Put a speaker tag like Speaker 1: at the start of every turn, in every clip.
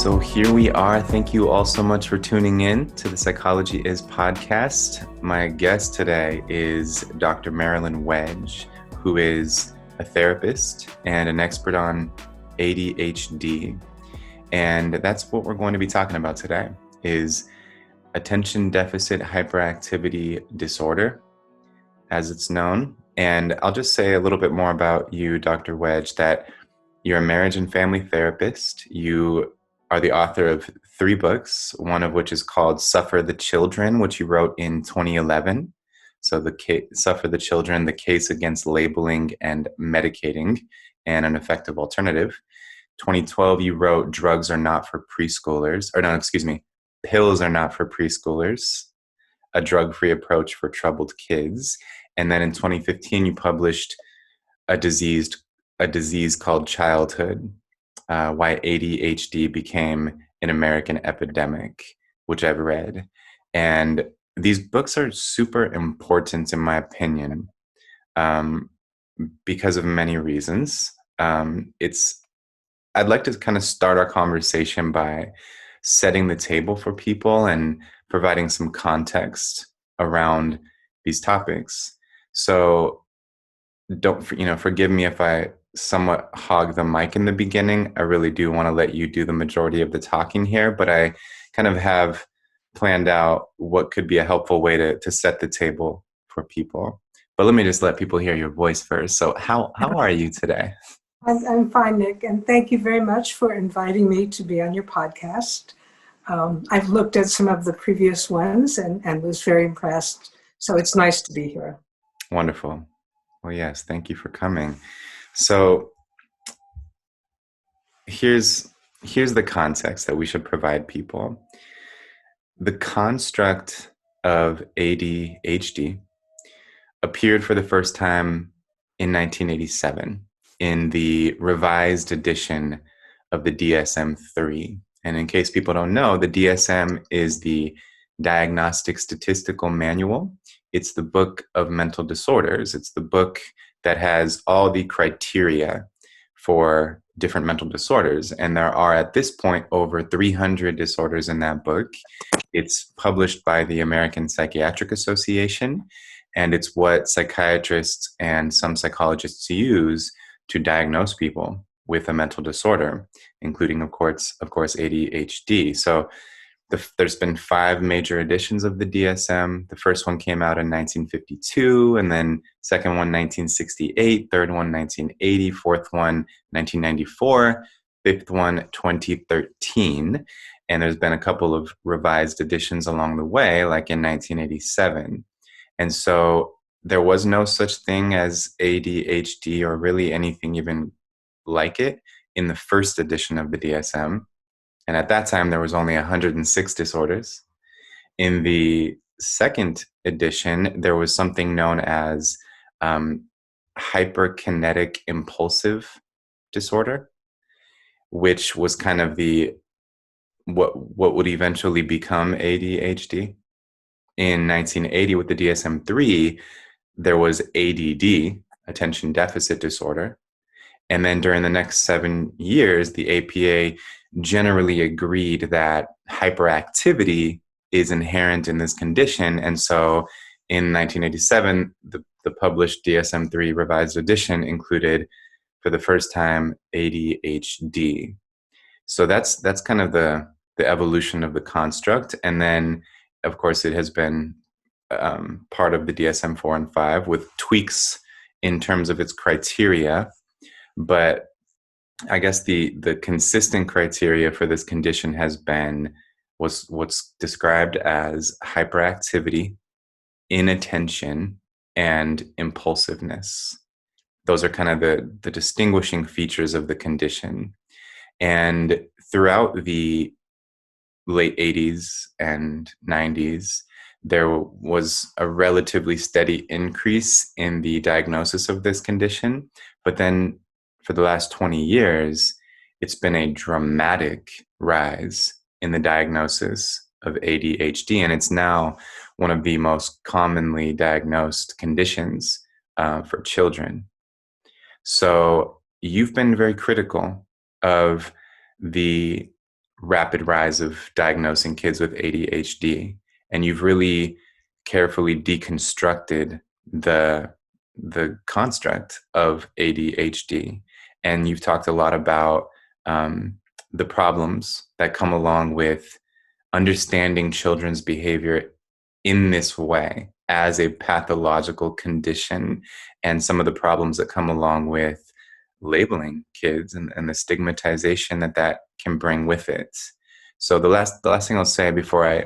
Speaker 1: So here we are. Thank you all so much for tuning in to the Psychology Is podcast. My guest today is Dr. Marilyn Wedge, who is a therapist and an expert on ADHD. And that's what we're going to be talking about today, is attention deficit hyperactivity disorder, as it's known. And I'll just say a little bit more about you, Dr. Wedge, that you're a marriage and family therapist. You are the author of 3 books, one of which is called Suffer the Children, which you wrote in 2011. So Suffer the Children, the Case Against Labeling and Medicating and an Effective Alternative. 2012, you wrote Drugs Are Not for Preschoolers, Pills Are Not for Preschoolers, A Drug-Free Approach for Troubled Kids. And then in 2015, you published a disease called Childhood, Why ADHD Became an American Epidemic, which I've read. And these books are super important, in my opinion, because of many reasons. I'd like to kind of start our conversation by setting the table for people and providing some context around these topics. So forgive me if I somewhat hog the mic in the beginning. I really do want to let you do the majority of the talking here, but I kind of have planned out what could be a helpful way to set the table for people. But let me just let people hear your voice first. So how are you today?
Speaker 2: I'm fine, Nick, and thank you very much for inviting me to be on your podcast. I've looked at some of the previous ones and was very impressed. So it's nice to be here.
Speaker 1: Wonderful. Well, yes, thank you for coming. So here's the context that we should provide people. The construct of ADHD appeared for the first time in 1987 in the revised edition of the DSM-3. And in case people don't know, the DSM is the Diagnostic Statistical Manual. It's the book of mental disorders. It's the book that has all the criteria for different mental disorders. And there are, at this point, over 300 disorders in that book. It's published by the American Psychiatric Association, and it's what psychiatrists and some psychologists use to diagnose people with a mental disorder, including, of course, ADHD. So there's been 5 major editions of the DSM. The first one came out in 1952, and then second one 1968, third one 1980, fourth one 1994, fifth one 2013. And there's been a couple of revised editions along the way, like in 1987. And so there was no such thing as ADHD or really anything even like it in the first edition of the DSM. And at that time, there was only 106 disorders. In the second edition, there was something known as hyperkinetic impulsive disorder, which was kind of what would eventually become ADHD. In 1980, with the DSM-3, there was ADD, attention deficit disorder. And then during the next 7 years, the APA generally agreed that hyperactivity is inherent in this condition. And so in 1987, the published DSM-3 revised edition included, for the first time, ADHD. So that's kind of the evolution of the construct. And then, of course, it has been part of the DSM-4 and 5 with tweaks in terms of its criteria. But I guess the consistent criteria for this condition was what's described as hyperactivity, inattention, and impulsiveness. Those are kind of the distinguishing features of the condition. And throughout the late 80s and 90s, there was a relatively steady increase in the diagnosis of this condition. But then for the last 20 years, it's been a dramatic rise in the diagnosis of ADHD, and it's now one of the most commonly diagnosed conditions for children. So you've been very critical of the rapid rise of diagnosing kids with ADHD, and you've really carefully deconstructed the construct of ADHD, and you've talked a lot about the problems that come along with understanding children's behavior in this way as a pathological condition, and some of the problems that come along with labeling kids and the stigmatization that can bring with it. So the last thing I'll say before I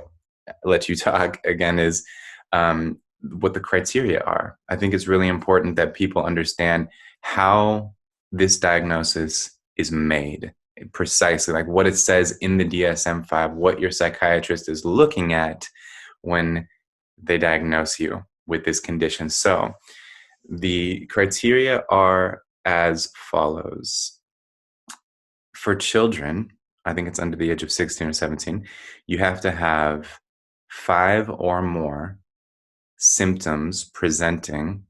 Speaker 1: let you talk again is what the criteria are. I think it's really important that people understand how this diagnosis is made precisely, like what it says in the DSM-5, what your psychiatrist is looking at when they diagnose you with this condition. So the criteria are as follows. For children, I think it's under the age of 16 or 17, you have to have 5 or more symptoms presenting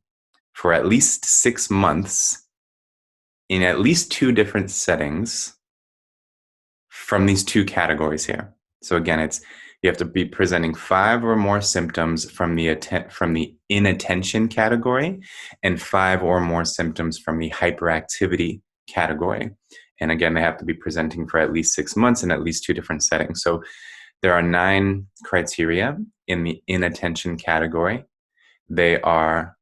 Speaker 1: for at least 6 months in at least 2 different settings from these 2 categories here. So again, you have to be presenting 5 or more symptoms from the inattention category, and 5 or more symptoms from the hyperactivity category. And again, they have to be presenting for at least 6 months in at least 2 different settings. So there are 9 criteria in the inattention category. They are: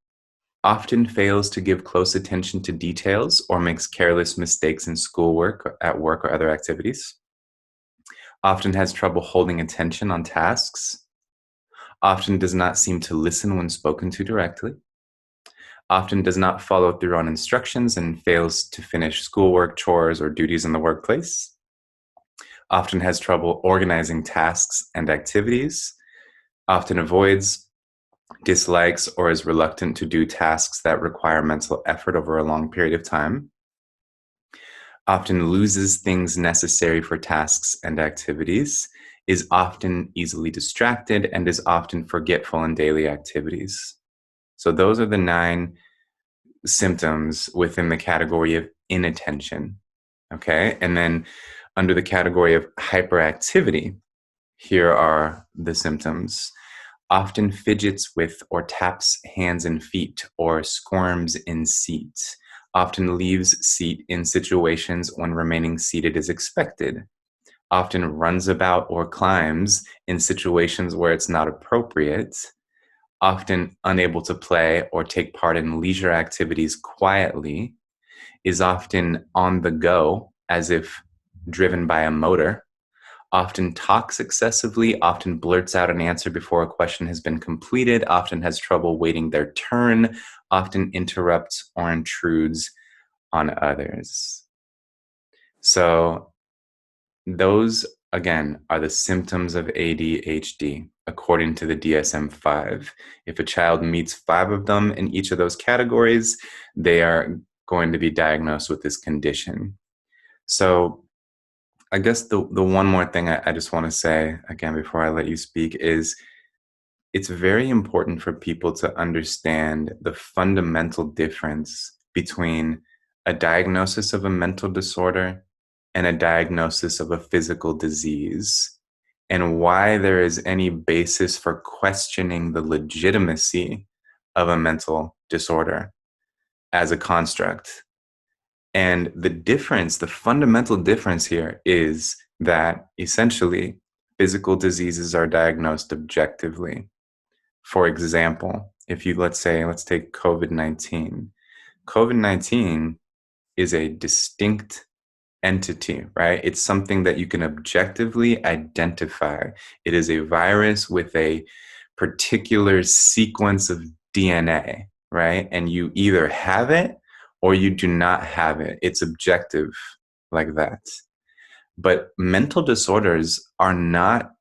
Speaker 1: often fails to give close attention to details or makes careless mistakes in schoolwork, at work, or other activities. Often has trouble holding attention on tasks. Often does not seem to listen when spoken to directly. Often does not follow through on instructions and fails to finish schoolwork, chores, or duties in the workplace. Often has trouble organizing tasks and activities. Often avoids, dislikes, or is reluctant to do tasks that require mental effort over a long period of time. Often loses things necessary for tasks and activities, is often easily distracted, and is often forgetful in daily activities. So those are the 9 symptoms within the category of inattention. Okay. And then under the category of hyperactivity, here are the symptoms: often fidgets with or taps hands and feet or squirms in seat. Often leaves seat in situations when remaining seated is expected. Often runs about or climbs in situations where it's not appropriate. Often unable to play or take part in leisure activities quietly. Is often on the go as if driven by a motor. Often talks excessively, often blurts out an answer before a question has been completed, often has trouble waiting their turn, often interrupts or intrudes on others. So those, again, are the symptoms of ADHD according to the DSM-5. If a child meets 5 of them in each of those categories, they are going to be diagnosed with this condition. So I guess the one more thing I just want to say, again, before I let you speak, is it's very important for people to understand the fundamental difference between a diagnosis of a mental disorder and a diagnosis of a physical disease, and why there is any basis for questioning the legitimacy of a mental disorder as a construct. And the fundamental difference here is that essentially physical diseases are diagnosed objectively. For example, let's take COVID-19. COVID-19 is a distinct entity, right? It's something that you can objectively identify. It is a virus with a particular sequence of DNA, right? And you either have it or you do not have it. It's objective like that. But mental disorders are not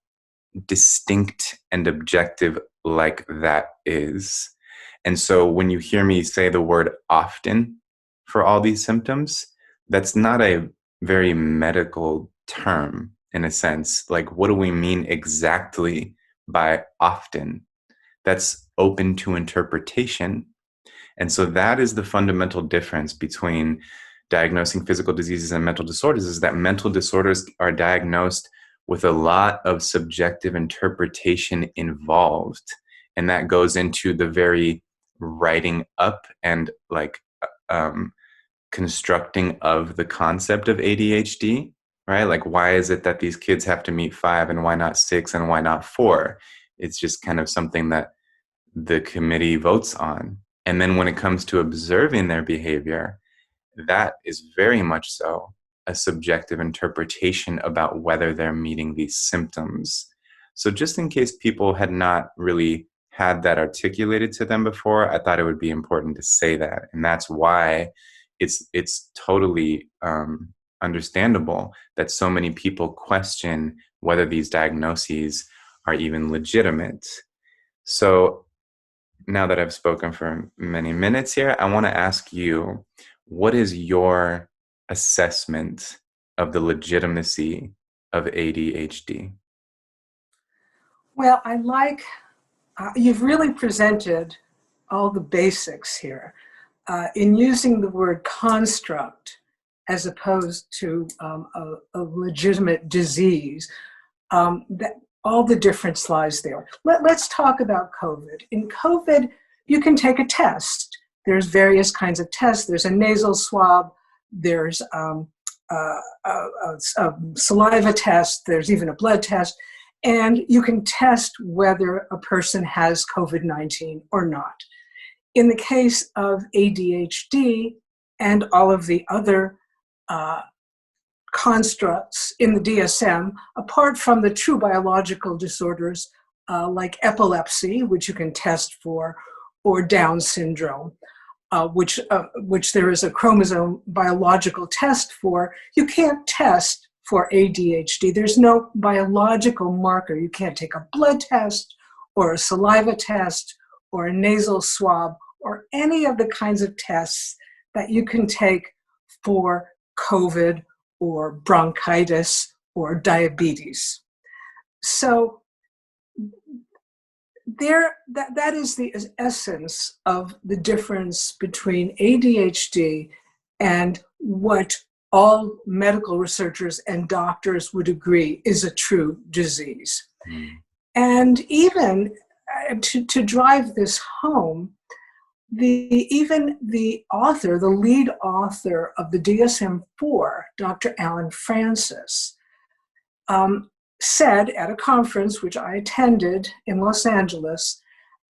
Speaker 1: distinct and objective like that is. And so when you hear me say the word often for all these symptoms, that's not a very medical term in a sense. Like, what do we mean exactly by often? That's open to interpretation. And so that is the fundamental difference between diagnosing physical diseases and mental disorders is that mental disorders are diagnosed with a lot of subjective interpretation involved. And that goes into the very writing up and like constructing of the concept of ADHD, right? Like, why is it that these kids have to meet 5 and why not 6 and why not 4? It's just kind of something that the committee votes on. And then when it comes to observing their behavior, that is very much so a subjective interpretation about whether they're meeting these symptoms. So just in case people had not really had that articulated to them before, I thought it would be important to say that. And that's why it's totally understandable that so many people question whether these diagnoses are even legitimate. So now that I've spoken for many minutes here, I want to ask you, what is your assessment of the legitimacy of ADHD?
Speaker 2: Well, you've really presented all the basics here. In using the word construct as opposed to a legitimate disease, that all the difference lies there. Let's talk about COVID. In COVID, you can take a test. There's various kinds of tests. There's a nasal swab. There's a saliva test. There's even a blood test. And you can test whether a person has COVID-19 or not. In the case of ADHD and all of the other constructs in the DSM, apart from the true biological disorders like epilepsy, which you can test for, or Down syndrome, which there is a chromosome biological test for, you can't test for ADHD. There's no biological marker. You can't take a blood test or a saliva test or a nasal swab or any of the kinds of tests that you can take for COVID or bronchitis or diabetes. So that is the essence of the difference between ADHD and what all medical researchers and doctors would agree is a true disease. Mm. And even to drive this home, even the author, the lead author of the DSM-4, Dr. Alan Francis, said at a conference which I attended in Los Angeles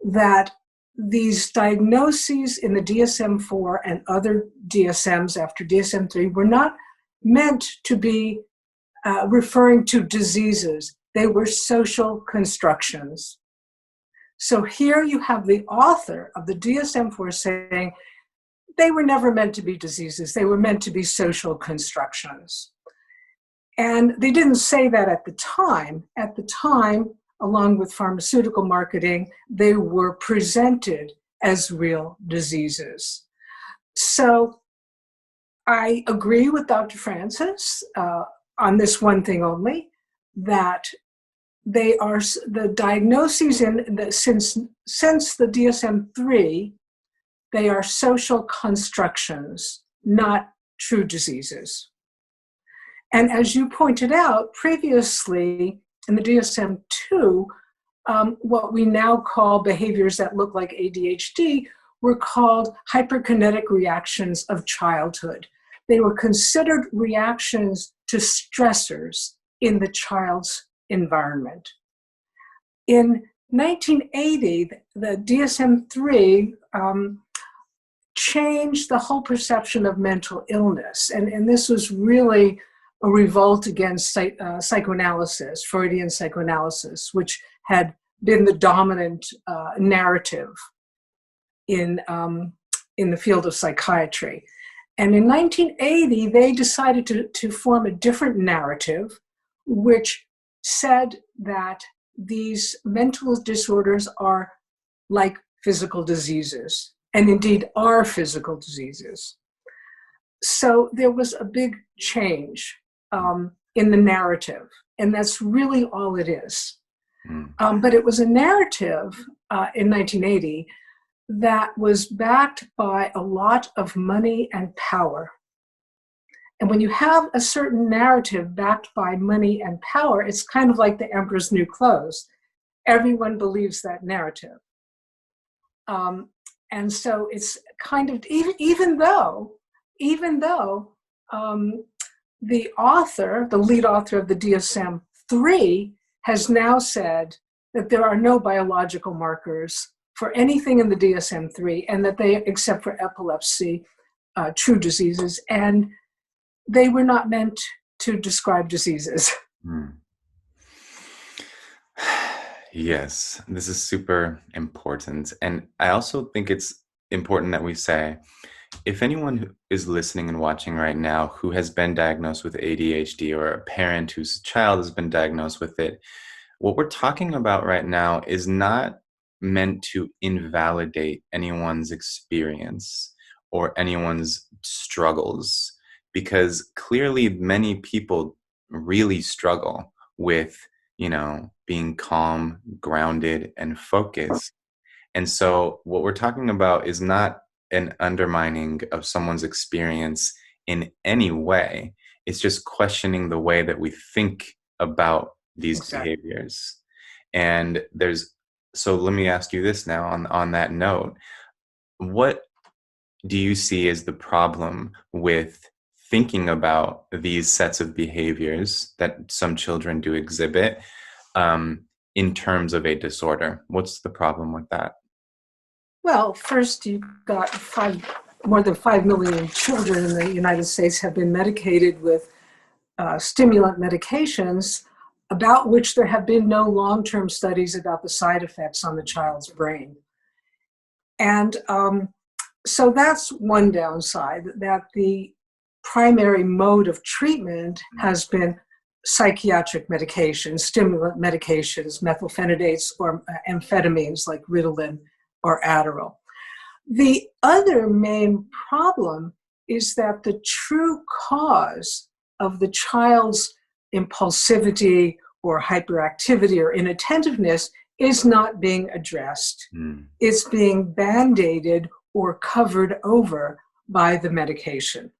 Speaker 2: that these diagnoses in the DSM-4 and other DSMs after DSM-3 were not meant to be referring to diseases. They were social constructions. So here you have the author of the DSM-4 saying they were never meant to be diseases. They were meant to be social constructions. And they didn't say that at the time. At the time, along with pharmaceutical marketing, they were presented as real diseases. So I agree with Dr. Francis on this one thing only, that they are the diagnoses since the DSM-3, they are social constructions, not true diseases. And as you pointed out previously in the DSM-2, what we now call behaviors that look like ADHD were called hyperkinetic reactions of childhood. They were considered reactions to stressors in the child's environment. In 1980, the DSM-3 changed the whole perception of mental illness. And this was really a revolt against psychoanalysis, Freudian psychoanalysis, which had been the dominant narrative in the field of psychiatry. And in 1980, they decided to form a different narrative, which said that these mental disorders are like physical diseases, and indeed are physical diseases. So there was a big change in the narrative, and that's really all it is. But it was a narrative in 1980 that was backed by a lot of money and power. And when you have a certain narrative backed by money and power, it's kind of like the emperor's new clothes. Everyone believes that narrative. And so it's kind of, even though the author, the lead author of the DSM-3, has now said that there are no biological markers for anything in the DSM-3, and that they, except for epilepsy, true diseases, and they were not meant to describe diseases.
Speaker 1: Mm. Yes, this is super important. And I also think it's important that we say, if anyone who is listening and watching right now who has been diagnosed with ADHD, or a parent whose child has been diagnosed with it, what we're talking about right now is not meant to invalidate anyone's experience or anyone's struggles, because clearly many people really struggle with, being calm, grounded, and focused. And so what we're talking about is not an undermining of someone's experience in any way. It's just questioning the way that we think about these
Speaker 2: Exactly.
Speaker 1: behaviors. And so let me ask you this now on that note. What do you see as the problem with thinking about these sets of behaviors that some children do exhibit, in terms of a disorder? What's the problem with that?
Speaker 2: Well, first, you've got more than 5 million children in the United States have been medicated with stimulant medications, about which there have been no long-term studies about the side effects on the child's brain. And so that's one downside, that the primary mode of treatment has been psychiatric medications, stimulant medications, methylphenidates, or amphetamines like Ritalin or Adderall. The other main problem is that the true cause of the child's impulsivity or hyperactivity or inattentiveness is not being addressed. It's being band-aided or covered over by the medication.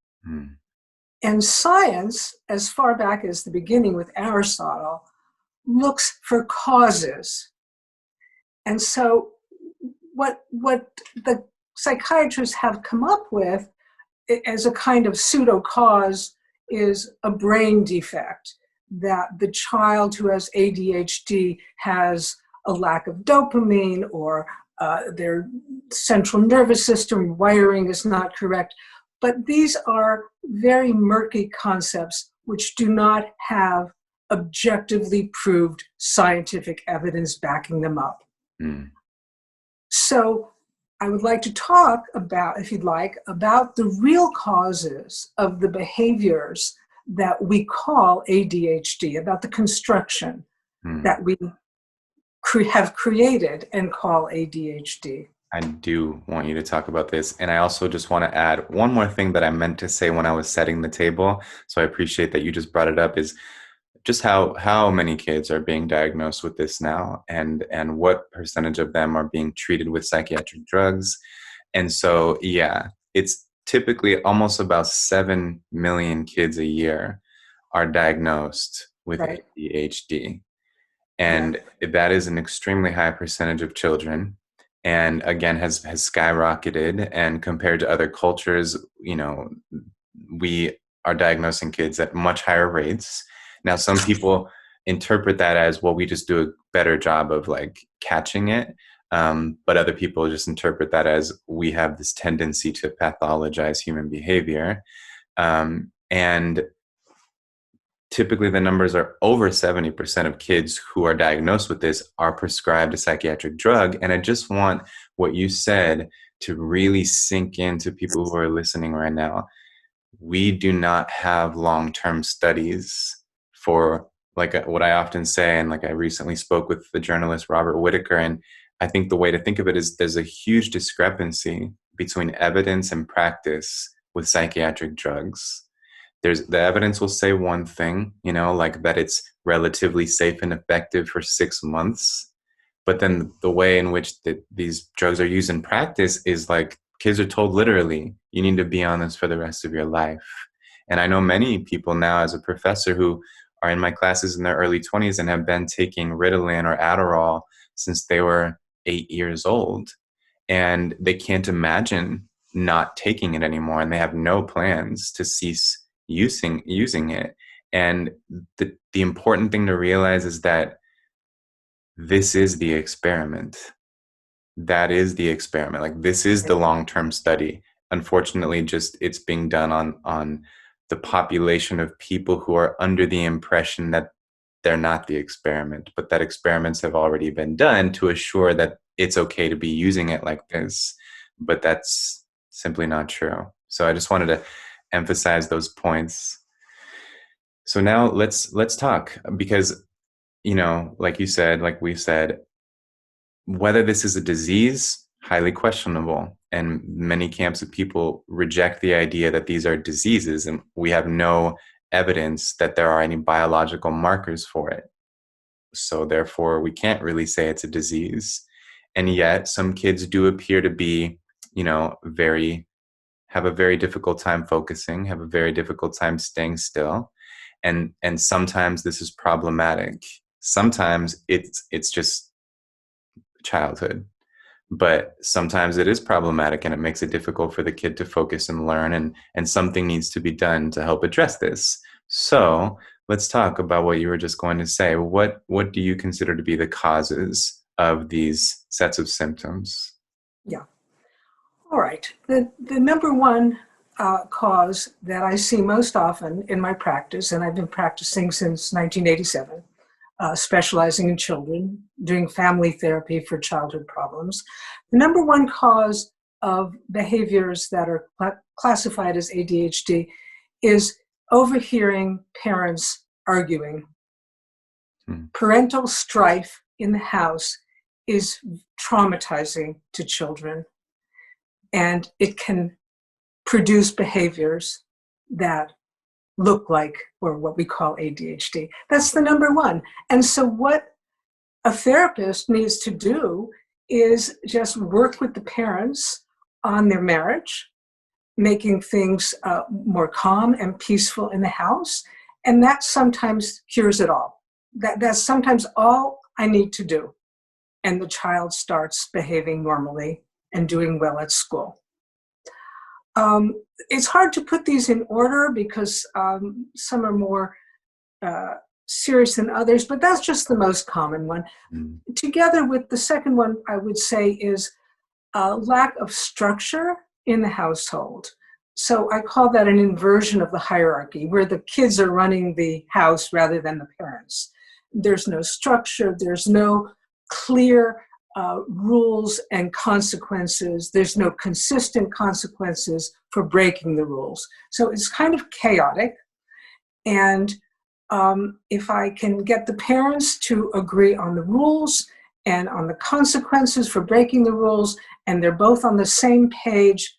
Speaker 2: And science, as far back as the beginning with Aristotle, looks for causes. And so what the psychiatrists have come up with as a kind of pseudo cause is a brain defect, that the child who has ADHD has a lack of dopamine, or their central nervous system wiring is not correct. But these are very murky concepts which do not have objectively proved scientific evidence backing them up. So I would like to talk about, if you'd like, about the real causes of the behaviors that we call ADHD, about the construction that we have created and call ADHD.
Speaker 1: I do want you to talk about this. And I also just want to add one more thing that I meant to say when I was setting the table. So I appreciate that you just brought it up, is just how many kids are being diagnosed with this now, and what percentage of them are being treated with psychiatric drugs. And so, yeah, it's typically almost about 7 million kids a year are diagnosed with ADHD. And that is an extremely high percentage of children. And again, has skyrocketed. And compared to other cultures, we are diagnosing kids at much higher rates. Now, some people interpret that as, well, we just do a better job of like catching it. But other people just interpret that as, we have this tendency to pathologize human behavior. And typically the numbers are over 70% of kids who are diagnosed with this are prescribed a psychiatric drug. And I just want what you said to really sink into people who are listening right now. We do not have long-term studies for, like what I often say, and like I recently spoke with the journalist Robert Whitaker, and I think the way to think of it is there's a huge discrepancy between evidence and practice with psychiatric drugs. The evidence will say one thing, like that it's relatively safe and effective for 6 months. But then the way in which these drugs are used in practice is like, kids are told literally, you need to be on this for the rest of your life. And I know many people now as a professor who are in my classes in their early 20s and have been taking Ritalin or Adderall since they were 8 years old. And they can't imagine not taking it anymore, and they have no plans to cease using it. And the important thing to realize is that this is the experiment. That is the experiment. Like, this is the long-term study. Unfortunately, just it's being done on the population of people who are under the impression that they're not the experiment, but that experiments have already been done to assure that it's okay to be using it like this. But that's simply not true. So I just wanted to emphasize those points. So now let's talk, because, like you said, like we said, whether this is a disease, highly questionable. And many camps of people reject the idea that these are diseases, and we have no evidence that there are any biological markers for it. So therefore, we can't really say it's a disease. And yet some kids do appear to be, have a very difficult time focusing, have a very difficult time staying still. And sometimes this is problematic. Sometimes it's just childhood, but sometimes it is problematic and it makes it difficult for the kid to focus and learn, and something needs to be done to help address this. So let's talk about what you were just going to say. What do you consider to be the causes of these sets of symptoms?
Speaker 2: Yeah. All right. The number one cause that I see most often in my practice, and I've been practicing since 1987, specializing in children, doing family therapy for childhood problems. The number one cause of behaviors that are classified as ADHD is overhearing parents arguing. Parental strife in the house is traumatizing to children, and it can produce behaviors that look like, or what we call ADHD. That's the number one. And so what a therapist needs to do is just work with the parents on their marriage, making things more calm and peaceful in the house. And that sometimes cures it all. That's sometimes all I need to do. And the child starts behaving normally and doing well at school. It's hard to put these in order because some are more serious than others, but that's just the most common one. Together with the second one, I would say, is lack of structure in the household. So I call that an inversion of the hierarchy, where the kids are running the house rather than the parents. There's no structure, there's no clear rules and consequences. There's no consistent consequences for breaking the rules. So it's kind of chaotic. And if I can get the parents to agree on the rules and on the consequences for breaking the rules, and they're both on the same page,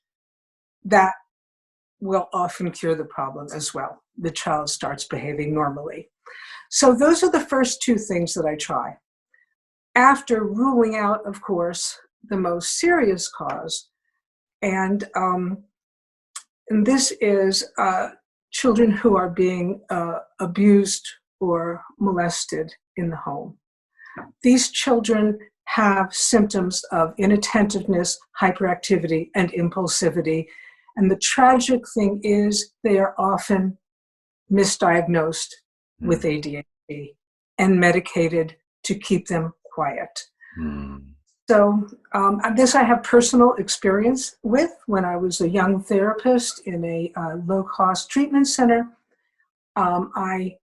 Speaker 2: that will often cure the problem as well. The child starts behaving normally. So those are the first two things that I try. After ruling out, of course, the most serious cause, and this is children who are being abused or molested in the home. These children have symptoms of inattentiveness, hyperactivity, and impulsivity. And the tragic thing is they are often misdiagnosed with ADHD and medicated to keep them quiet. So this I have personal experience with. When I was a young therapist in a low-cost treatment center, I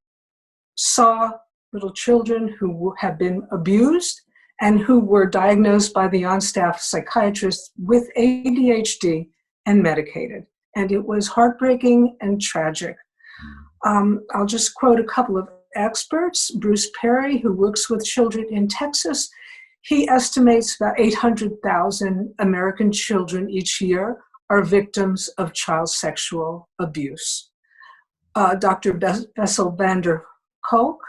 Speaker 2: saw little children who have been abused and who were diagnosed by the on-staff psychiatrist with ADHD and medicated. And it was heartbreaking and tragic. I'll just quote a couple of experts. Bruce Perry, who works with children in Texas, he estimates about 800,000 American children each year are victims of child sexual abuse. Dr. Bessel van der Kolk,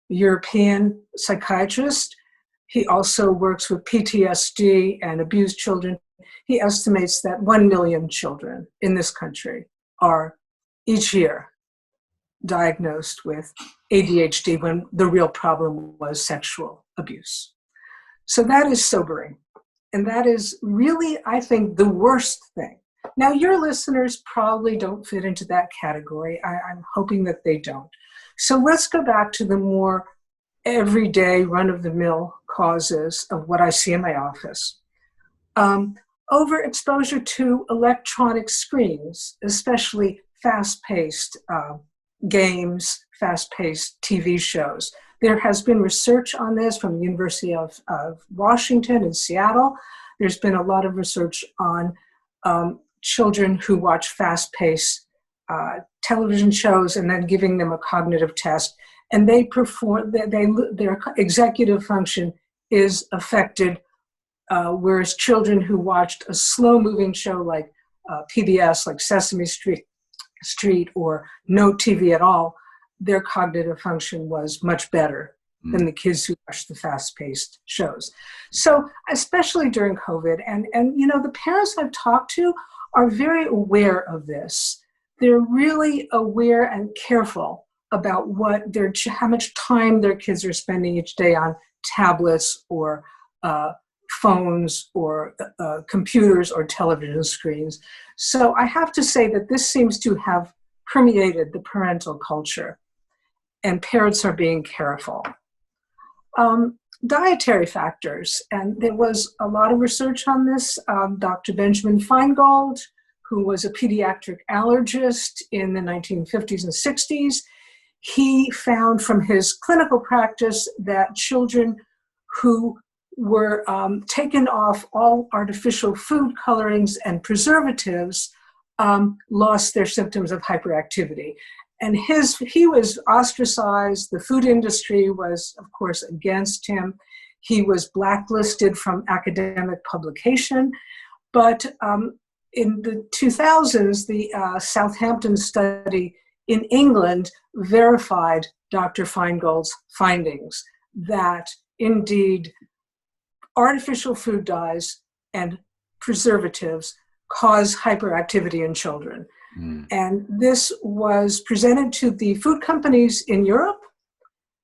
Speaker 2: European psychiatrist, he also works with PTSD and abused children. He estimates that 1 million children in this country are each year diagnosed with ADHD when the real problem was sexual abuse. So that is sobering. And that is really, I think, the worst thing. Now, your listeners probably don't fit into that category. I'm hoping that they don't. So let's go back to the more everyday run-of-the-mill causes of what I see in my office. Overexposure to electronic screens, especially fast-paced games, fast-paced TV shows. There has been research on this from the University of Washington in Seattle. There's been a lot of research on children who watch fast-paced television shows and then giving them a cognitive test. And they perform, their executive function is affected, whereas children who watched a slow-moving show like PBS, like Sesame Street or no TV at all, their cognitive function was much better than the kids who watched the fast-paced shows. So especially during COVID, and you know, the parents I've talked to are very aware of this. They're really aware and careful about how much time their kids are spending each day on tablets or phones or computers or television screens. So I have to say that this seems to have permeated the parental culture, and parents are being careful. Dietary factors, and there was a lot of research on this. Dr. Benjamin Feingold, who was a pediatric allergist in the 1950s and 60s, he found from his clinical practice that children who were taken off all artificial food colorings and preservatives lost their symptoms of hyperactivity. And he was ostracized. The food industry was, of course, against him. He was blacklisted from academic publication. But in the 2000s, the Southampton study in England verified Dr. Feingold's findings that indeed artificial food dyes and preservatives cause hyperactivity in children. And this was presented to the food companies in Europe,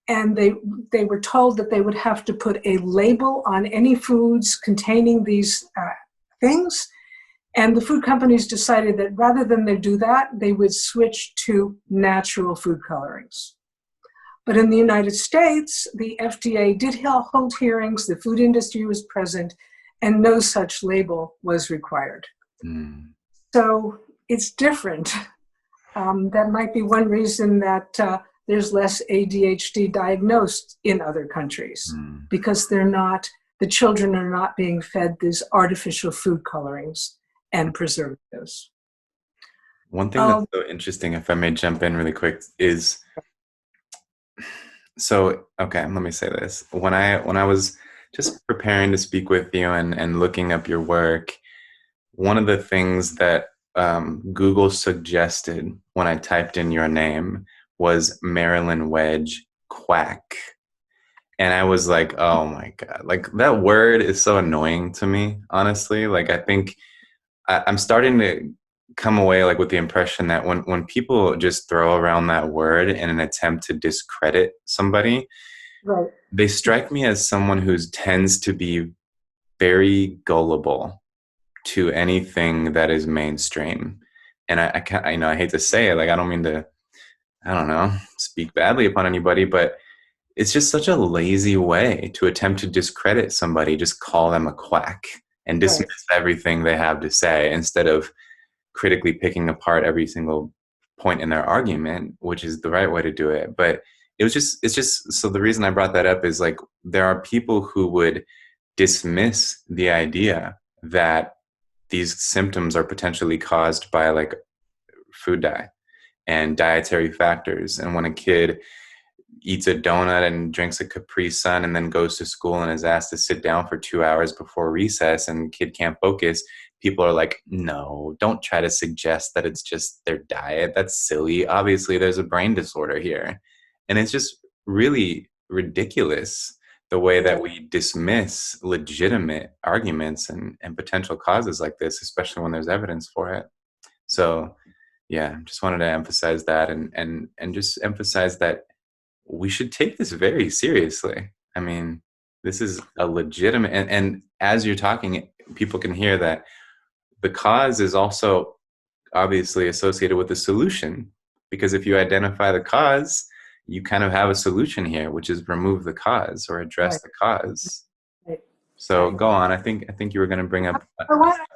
Speaker 2: and they were told that they would have to put a label on any foods containing these things. And the food companies decided that rather than they do that, they would switch to natural food colorings. But in the United States, the FDA did hold hearings, the food industry was present, and no such label was required. So it's different. That might be one reason that there's less ADHD diagnosed in other countries, because the children are not being fed these artificial food colorings and preservatives.
Speaker 1: One thing that's so interesting, if I may jump in really quick, is okay, let me say this. When I was just preparing to speak with you and looking up your work, one of the things that Google suggested when I typed in your name was Marilyn Wedge quack. And I was like, oh my God, like that word is so annoying to me, honestly. Like, I think I'm starting to come away like with the impression that when people just throw around that word in an attempt to discredit somebody,
Speaker 2: right,
Speaker 1: they strike me as someone who tends to be very gullible to anything that is mainstream. And I know I hate to say it, like I don't mean to, I don't know, speak badly upon anybody, but it's just such a lazy way to attempt to discredit somebody, just call them a quack and dismiss everything they have to say instead of critically picking apart every single point in their argument, which is the right way to do it. But it's just, so the reason I brought that up is like, there are people who would dismiss the idea that these symptoms are potentially caused by like food dye and dietary factors. And when a kid eats a donut and drinks a Capri Sun and then goes to school and is asked to sit down for 2 hours before recess and the kid can't focus, people are like, no, don't try to suggest that it's just their diet. That's silly. Obviously, there's a brain disorder here. And it's just really ridiculous the way that we dismiss legitimate arguments and potential causes like this, especially when there's evidence for it. So Yeah, just wanted to emphasize that, and just emphasize that we should take this very seriously. I mean, this is a legitimate, and as you're talking, people can hear that the cause is also obviously associated with the solution, because if you identify the cause, you kind of have a solution here, which is remove the cause or address
Speaker 2: Right.
Speaker 1: the cause.
Speaker 2: Right.
Speaker 1: So
Speaker 2: Right.
Speaker 1: go on. I think you were going to bring up.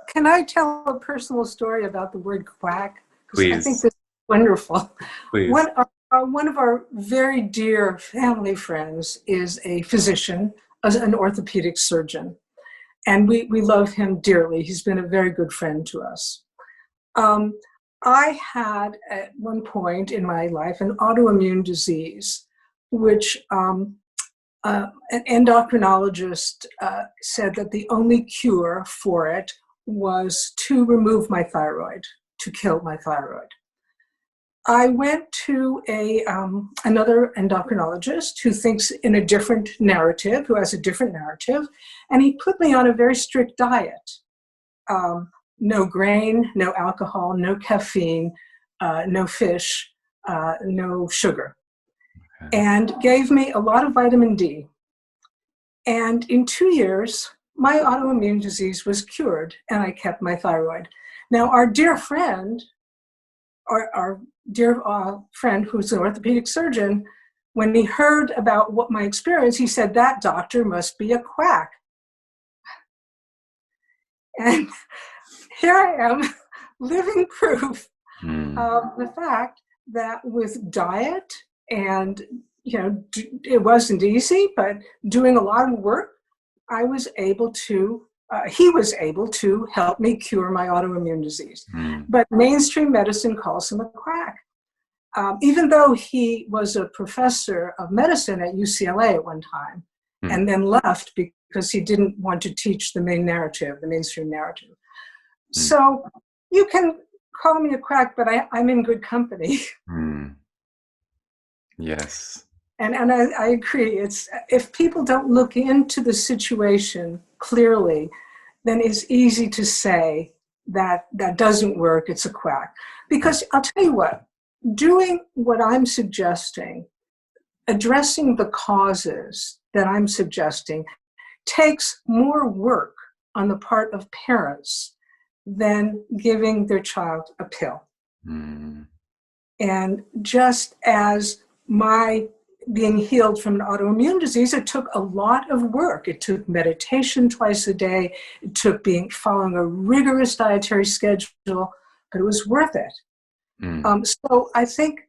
Speaker 2: Can I tell a personal story about the word quack? Because I think
Speaker 1: Please,
Speaker 2: this is wonderful.
Speaker 1: please.
Speaker 2: One of our very dear family friends is a physician, an orthopedic surgeon, and we love him dearly. He's been a very good friend to us. Um, I had at one point in my life an autoimmune disease, which an endocrinologist said that the only cure for it was to remove my thyroid, to kill my thyroid. I went to another endocrinologist who thinks in a different narrative, who has a different narrative, and he put me on a very strict diet. No grain, no alcohol, no caffeine, no fish, no sugar,
Speaker 1: Okay.
Speaker 2: and gave me a lot of vitamin D. And in 2 years, my autoimmune disease was cured and I kept my thyroid. Now, our dear friend, our dear friend who's an orthopedic surgeon, when he heard about what my experience, he said, that doctor must be a quack. And here I am, living proof of the fact that with diet and, it wasn't easy, but doing a lot of work, I was able to, he was able to help me cure my autoimmune disease.
Speaker 1: Mm.
Speaker 2: But mainstream medicine calls him a quack. Even though he was a professor of medicine at UCLA at one time, and then left because he didn't want to teach the main narrative, the mainstream narrative. So you can call me a quack, but I'm in good company.
Speaker 1: Yes.
Speaker 2: And I agree. It's if people don't look into the situation clearly, then it's easy to say that that doesn't work. It's a quack. Because I'll tell you what, doing what I'm suggesting, addressing the causes that I'm suggesting, takes more work on the part of parents than giving their child a pill. And just as my being healed from an autoimmune disease, it took a lot of work. It took meditation twice a day. It took following a rigorous dietary schedule, but it was worth it. So I think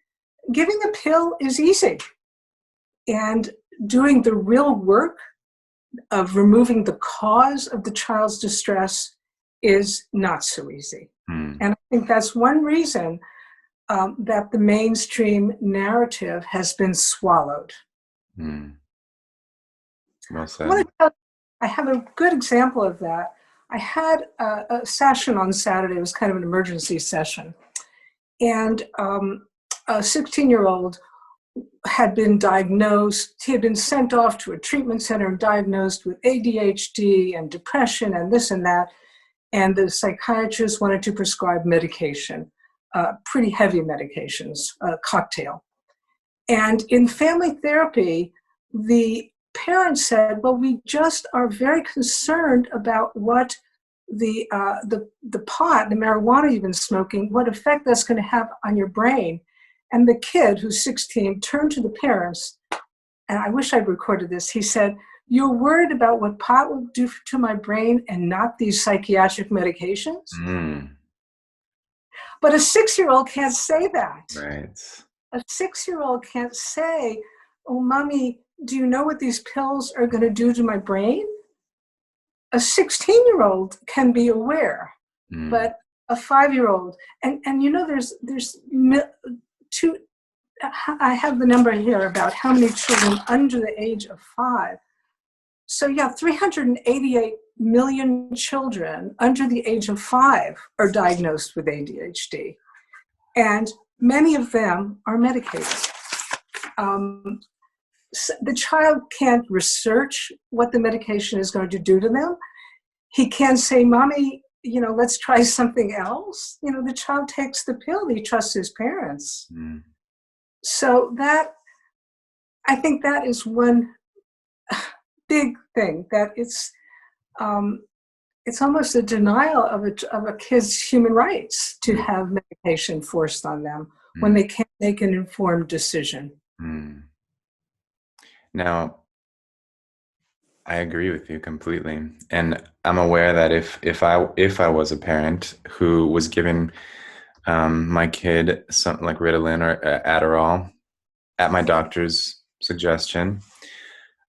Speaker 2: giving a pill is easy, and doing the real work of removing the cause of the child's distress is not so easy. And I think that's one reason that the mainstream narrative has been swallowed.
Speaker 1: Well said.
Speaker 2: I have a good example of that. I had a session on Saturday. It was kind of an emergency session. And a 16-year-old had been diagnosed. He had been sent off to a treatment center and diagnosed with ADHD and depression and this and that. And the psychiatrist wanted to prescribe medication. Pretty heavy medications, a cocktail. And in family therapy, the parents said, well, we just are very concerned about what the pot, the marijuana you've been smoking, what effect that's going to have on your brain. And the kid, who's 16, turned to the parents, and I wish I'd recorded this. He said, you're worried about what pot will do to my brain and not these psychiatric medications? But a 6-year-old can't say that.
Speaker 1: Right.
Speaker 2: A 6-year-old can't say, oh, mommy, do you know what these pills are going to do to my brain? A 16-year-old can be aware, but a 5-year-old, and there's two, I have the number here about how many children under the age of 5. So 388 million children under the age of 5 are diagnosed with ADHD, and many of them are medicated. The child can't research what the medication is going to do to them. He can't say, mommy, let's try something else. The child takes the pill. He trusts his parents.
Speaker 1: Mm.
Speaker 2: So I think that is one big thing, that it's almost a denial of a kid's human rights to have medication forced on them when
Speaker 1: Mm.
Speaker 2: they can't make an informed decision.
Speaker 1: Mm. Now, I agree with you completely, and I'm aware that if I was a parent who was giving my kid something like Ritalin or Adderall at my doctor's suggestion,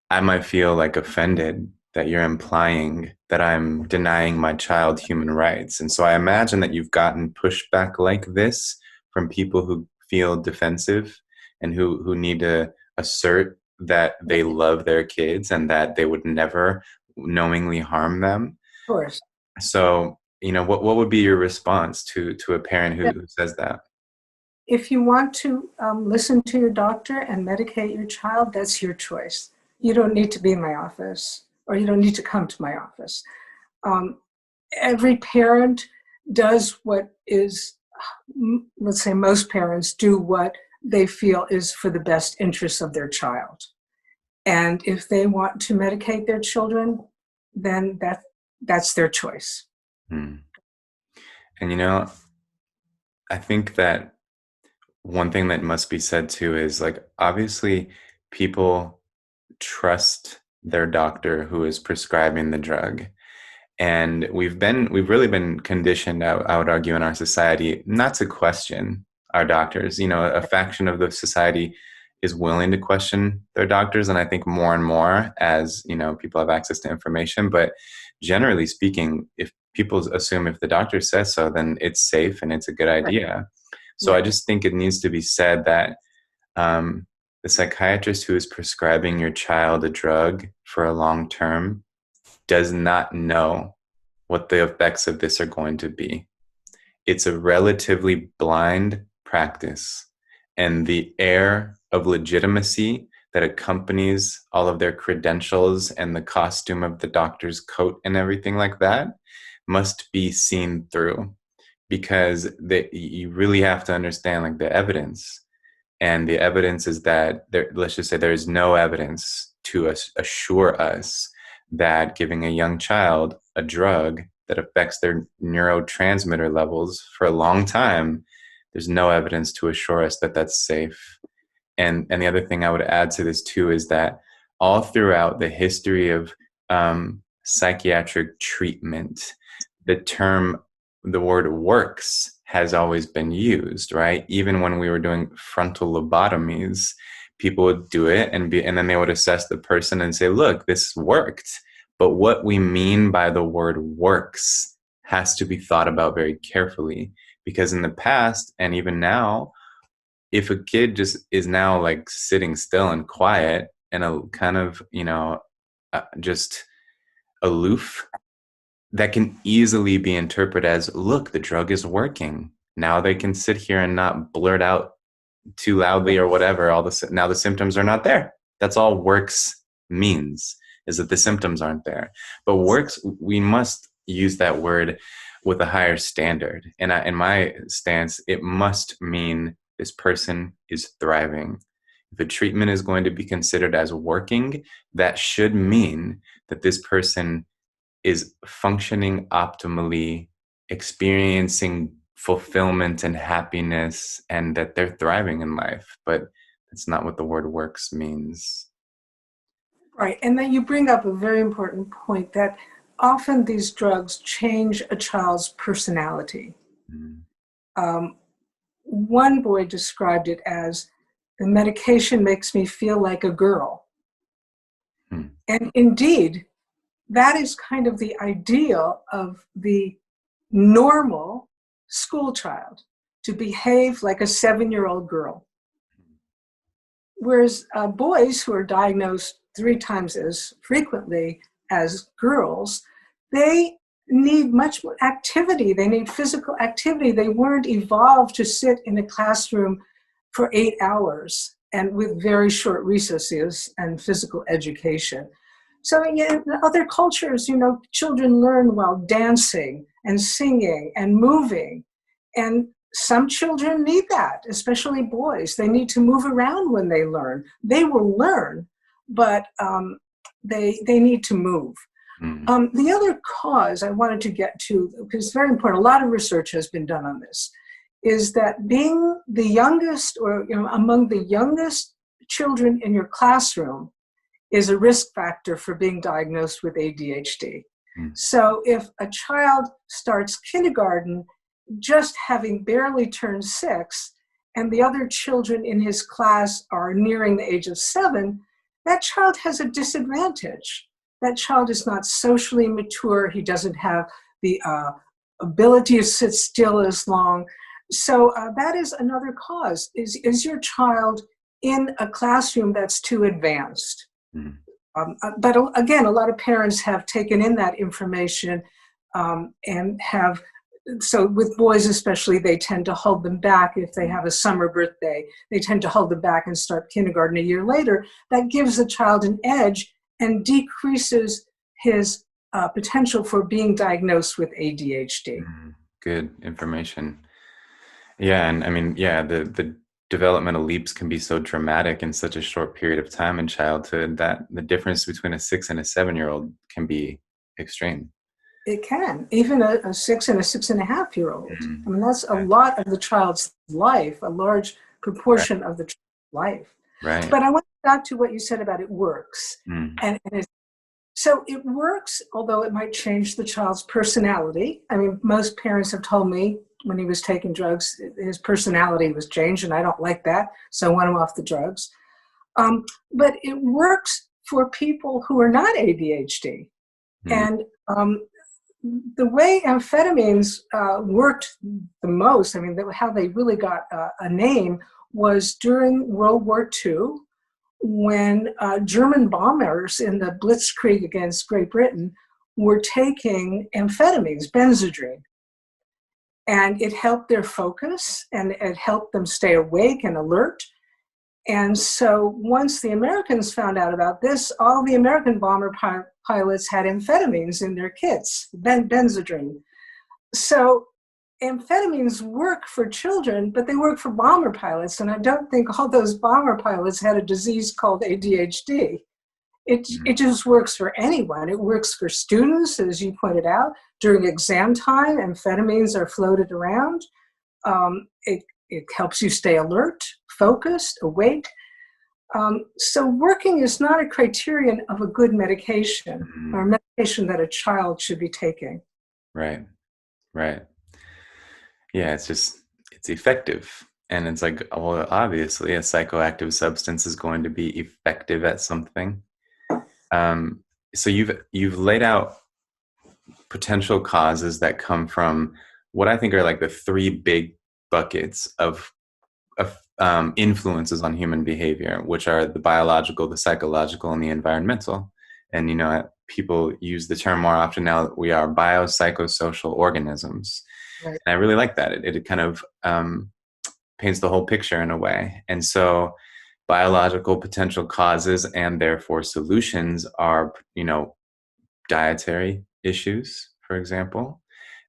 Speaker 1: I might feel like offended that you're implying that I'm denying my child human rights. And so I imagine that you've gotten pushback like this from people who feel defensive and who need to assert that they love their kids and that they would never knowingly harm them.
Speaker 2: Of course.
Speaker 1: So, what would be your response to a parent who says that?
Speaker 2: If you want to listen to your doctor and medicate your child, that's your choice. You don't need to be in my office, or you don't need to come to my office. Every parent does what is, let's say most parents do what they feel is for the best interest of their child. And if they want to medicate their children, then that's their choice.
Speaker 1: Hmm. And I think that one thing that must be said too is, like, obviously people trust their doctor who is prescribing the drug. And we've really been conditioned, I would argue, in our society not to question our doctors. A faction of the society is willing to question their doctors, and I think more and more as people have access to information. But generally speaking, if people assume if the doctor says so, then it's safe and it's a good idea. So I just think it needs to be said that the psychiatrist who is prescribing your child a drug for a long term does not know what the effects of this are going to be. It's a relatively blind practice, and the air of legitimacy that accompanies all of their credentials and the costume of the doctor's coat and everything like that must be seen through, because you really have to understand, like, the evidence. And the evidence is that let's just say there is no evidence to assure us that giving a young child a drug that affects their neurotransmitter levels for a long time, there's no evidence to assure us that that's safe. And the other thing I would add to this too is that all throughout the history of psychiatric treatment, the word works has always been used, right? Even when we were doing frontal lobotomies, people would do it and then they would assess the person and say, look, this worked. But what we mean by the word works has to be thought about very carefully, because in the past and even now, if a kid just is now like sitting still and quiet and a kind of, just aloof, that can easily be interpreted as, look, the drug is working. Now they can sit here and not blurt out too loudly or whatever. Now the symptoms are not there. That's all works means, is that the symptoms aren't there. But works, we must use that word with a higher standard. And in my stance, it must mean this person is thriving. If a treatment is going to be considered as working, that should mean that this person is functioning optimally, experiencing fulfillment and happiness, and that they're thriving in life. But that's not what the word works means.
Speaker 2: Right. And then you bring up a very important point, that often these drugs change a child's personality. One boy described it as, the medication makes me feel like a girl. And indeed, that is kind of the ideal of the normal school child, to behave like a 7-year-old girl. Whereas boys who are diagnosed 3 times as frequently as girls, they need much more activity. They need physical activity. They weren't evolved to sit in a classroom for 8 hours and with very short recesses and physical education. So in other cultures, children learn while dancing and singing and moving. And some children need that, especially boys. They need to move around when they learn. They will learn, but they need to move. The other cause I wanted to get to, because it's very important, a lot of research has been done on this, is that being the youngest, or among the youngest children in your classroom is a risk factor for being diagnosed with ADHD. So if a child starts kindergarten just having barely turned 6, and the other children in his class are nearing the age of 7, that child has a disadvantage. That child is not socially mature. He doesn't have the ability to sit still as long. So that is another cause. Is your child in a classroom that's too advanced? But again, a lot of parents have taken in that information and have, so with boys especially, they tend to hold them back. If they have a summer birthday, they tend to hold them back and start kindergarten a year later. That gives the child an edge and decreases his potential for being diagnosed with ADHD.
Speaker 1: Good information. Yeah, and I mean, yeah, the developmental leaps can be so dramatic in such a short period of time in childhood that the difference between a 6 and a 7-year-old can be extreme.
Speaker 2: It can, even a 6 and a 6.5-year-old. I mean, that's a lot of the child's life, a large proportion of the child's life.
Speaker 1: Right.
Speaker 2: But I want to go back to what you said about it works. So it works, although it might change the child's personality. I mean, most parents have told me when he was taking drugs, his personality was changed, and I don't like that, so I want him off the drugs. But it works for people who are not ADHD. And the way amphetamines worked the most, I mean, how they really got a name was during World War II, when German bombers in the Blitzkrieg against Great Britain were taking amphetamines, Benzedrine. And it helped their focus, and it helped them stay awake and alert. And so once the Americans found out about this, all the American bomber pilots had amphetamines in their kits, Benzedrine. So amphetamines work for children, but they work for bomber pilots. And I don't think all those bomber pilots had a disease called ADHD. It just works for anyone. It works for students, as you pointed out. During exam time, amphetamines are floated around. It helps you stay alert, focused, awake. So working is not a criterion of a good medication or medication that a child should be taking.
Speaker 1: Right. Yeah, it's effective. And it's like, well, obviously a psychoactive substance is going to be effective at something. So you've laid out potential causes that come from what I think are like the 3 big buckets of influences on human behavior, which are the biological, the psychological, and the environmental. And, people use the term more often now that we are biopsychosocial organisms. Right. And I really like that. It kind of paints the whole picture in a way. And so biological potential causes and therefore solutions are, dietary issues, for example.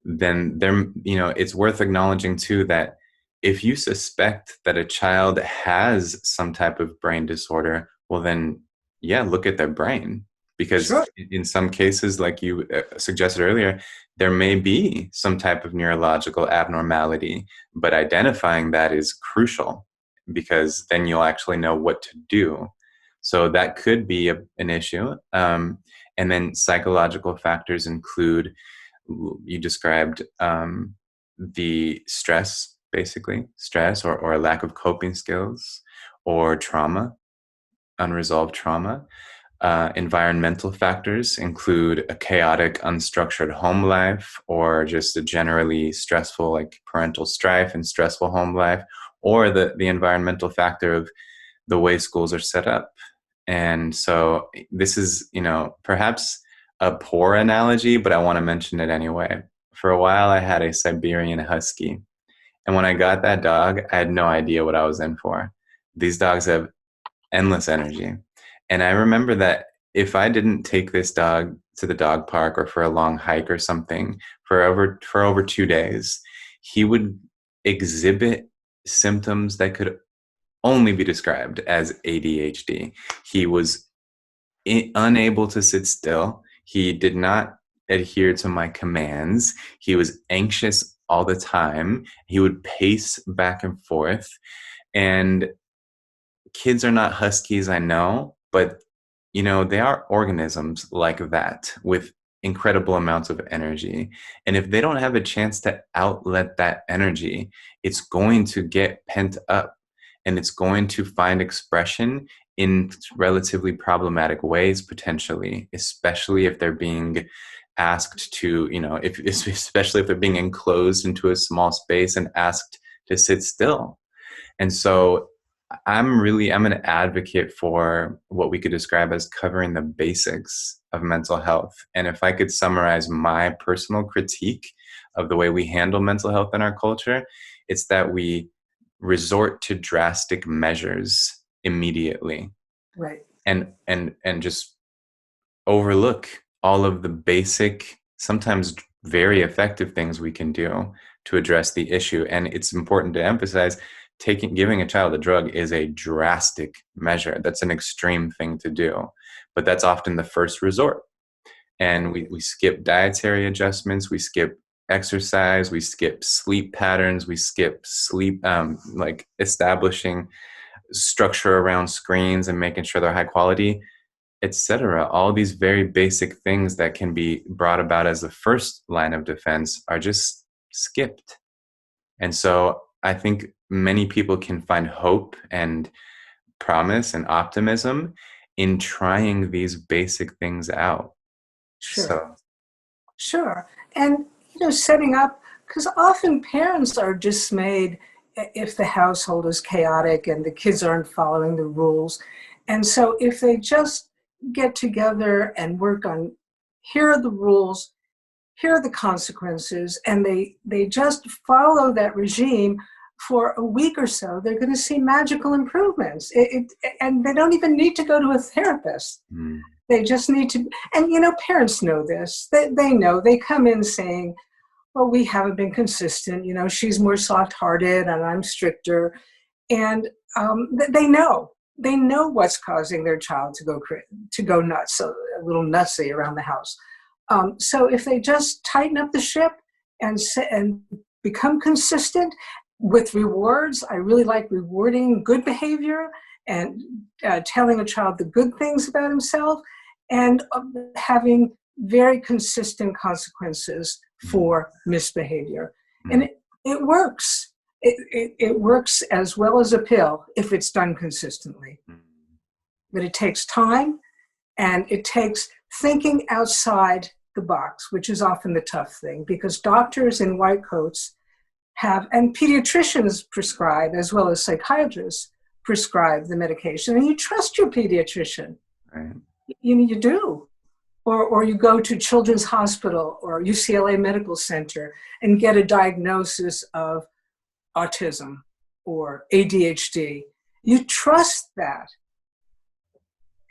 Speaker 1: Then it's worth acknowledging too that if you suspect that a child has some type of brain disorder, well then, look at their brain. Because in some cases, like you suggested earlier, there may be some type of neurological abnormality, but identifying that is crucial because then you'll actually know what to do. So that could be an issue. And then psychological factors include, you described the stress, basically, stress or a lack of coping skills or trauma, unresolved trauma. Environmental factors include a chaotic, unstructured home life, or just a generally stressful, like parental strife and stressful home life, or the environmental factor of the way schools are set up. And so this is, perhaps a poor analogy, but I want to mention it anyway. For a while, I had a Siberian Husky. And when I got that dog, I had no idea what I was in for. These dogs have endless energy. And I remember that if I didn't take this dog to the dog park or for a long hike or something for over 2 days, he would exhibit symptoms that could only be described as ADHD. He was unable to sit still. He did not adhere to my commands. He was anxious all the time. He would pace back and forth. And kids are not huskies, I know, but they are organisms like that with incredible amounts of energy. And if they don't have a chance to outlet that energy, it's going to get pent up and it's going to find expression in relatively problematic ways, potentially, especially if they're being asked to, especially if they're being enclosed into a small space and asked to sit still. And so I'm an advocate for what we could describe as covering the basics of mental health. And if I could summarize my personal critique of the way we handle mental health in our culture, it's that we resort to drastic measures immediately.
Speaker 2: Right.
Speaker 1: And just overlook all of the basic, sometimes very effective things we can do to address the issue. And it's important to emphasize giving a child a drug is a drastic measure. That's an extreme thing to do, but that's often the first resort. And we skip dietary adjustments, we skip exercise, we skip sleep patterns, we skip sleep, like establishing structure around screens and making sure they're high quality, etc. All these very basic things that can be brought about as the first line of defense are just skipped. And so I think many people can find hope and promise and optimism in trying these basic things out.
Speaker 2: Sure. And, setting up, because often parents are dismayed if the household is chaotic and the kids aren't following the rules. And so if they just get together and work on, here are the rules, here are the consequences, and they just follow that regime for a week or so, they're going to see magical improvements. And they don't even need to go to a therapist. Mm. They just need to, and parents know this. They know. They come in saying, well, we haven't been consistent. She's more soft-hearted and I'm stricter. And they know. They know what's causing their child to go nuts, a little nutsy around the house. So if they just tighten up the ship and become consistent with rewards, I really like rewarding good behavior and telling a child the good things about himself and having very consistent consequences for misbehavior. And it works. It works as well as a pill if it's done consistently. But it takes time and it takes thinking outside the box, which is often the tough thing, because doctors in white coats and pediatricians prescribe, as well as psychiatrists prescribe the medication, and you trust your pediatrician. Right. You do. Or you go to Children's Hospital or UCLA Medical Center and get a diagnosis of autism or ADHD. You trust that.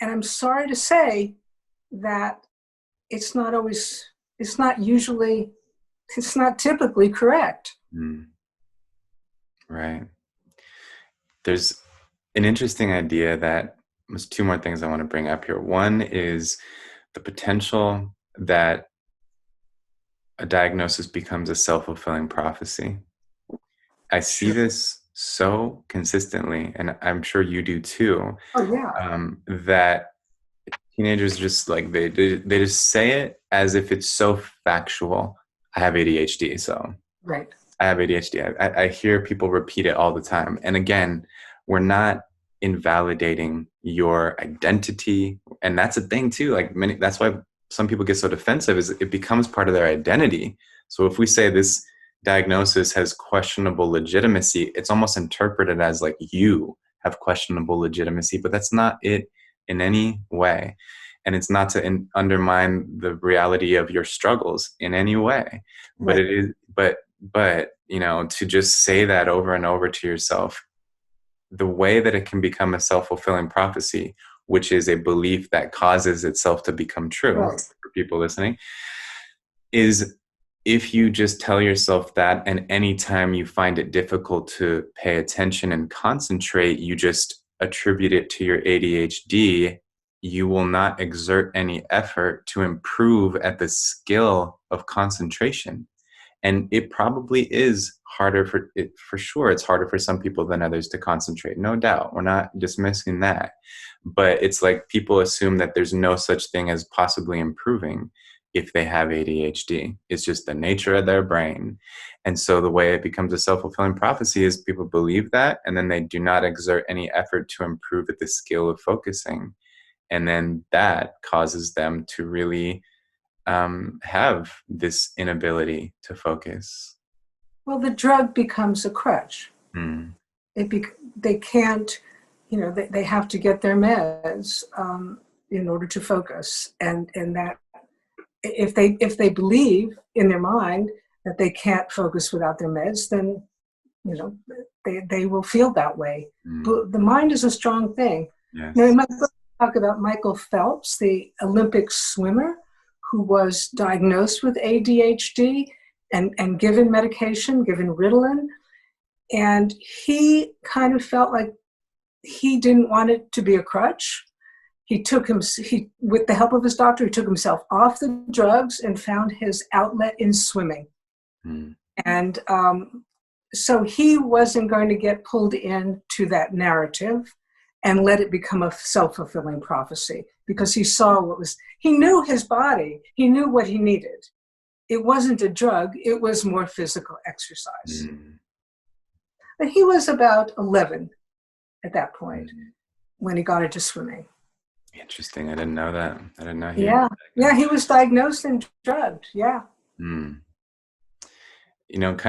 Speaker 2: And I'm sorry to say that it's not typically correct.
Speaker 1: Mm. Right. There's an interesting idea that there's two more things I want to bring up here. One is the potential that a diagnosis becomes a self-fulfilling prophecy. I see this so consistently, and I'm sure you do too.
Speaker 2: Oh, yeah.
Speaker 1: That teenagers just like they just say it as if it's so factual. I have ADHD, so
Speaker 2: right.
Speaker 1: I have ADHD. I hear people repeat it all the time, and again, we're not invalidating your identity, and that's a thing too. Like that's why some people get so defensive, is it becomes part of their identity. So if we say this diagnosis has questionable legitimacy, it's almost interpreted as like you have questionable legitimacy, but that's not it in any way. And it's not to undermine the reality of your struggles in any way. Right. But it is, but to just say that over and over to yourself, the way that it can become a self-fulfilling prophecy, which is a belief that causes itself to become true, right, people listening, is if you just tell yourself that, and anytime you find it difficult to pay attention and concentrate, you just attribute it to your ADHD, you will not exert any effort to improve at the skill of concentration. And it probably is harder for sure. It's harder for some people than others to concentrate. No doubt. We're not dismissing that. But it's like people assume that there's no such thing as possibly improving if they have ADHD. It's just the nature of their brain. And so the way it becomes a self-fulfilling prophecy is people believe that, and then they do not exert any effort to improve at the skill of focusing. And then that causes them to really have this inability to focus.
Speaker 2: Well, the drug becomes a crutch.
Speaker 1: Mm.
Speaker 2: They can't, they have to get their meds in order to focus, and that if they believe in their mind that they can't focus without their meds, then they will feel that way. But the mind is a strong thing.
Speaker 1: Yes.
Speaker 2: In my book, I talk about Michael Phelps, the Olympic swimmer, who was diagnosed with ADHD and given medication, given Ritalin. And he kind of felt like he didn't want it to be a crutch. With the help of his doctor, he took himself off the drugs and found his outlet in swimming. And so he wasn't going to get pulled into that narrative and let it become a self-fulfilling prophecy, because he knew his body, he knew what he needed. It wasn't a drug, it was more physical exercise. But he was about 11 at that point when he got into swimming.
Speaker 1: Interesting. I didn't know that. I didn't know.
Speaker 2: He was diagnosed and drugged. Yeah.
Speaker 1: Kind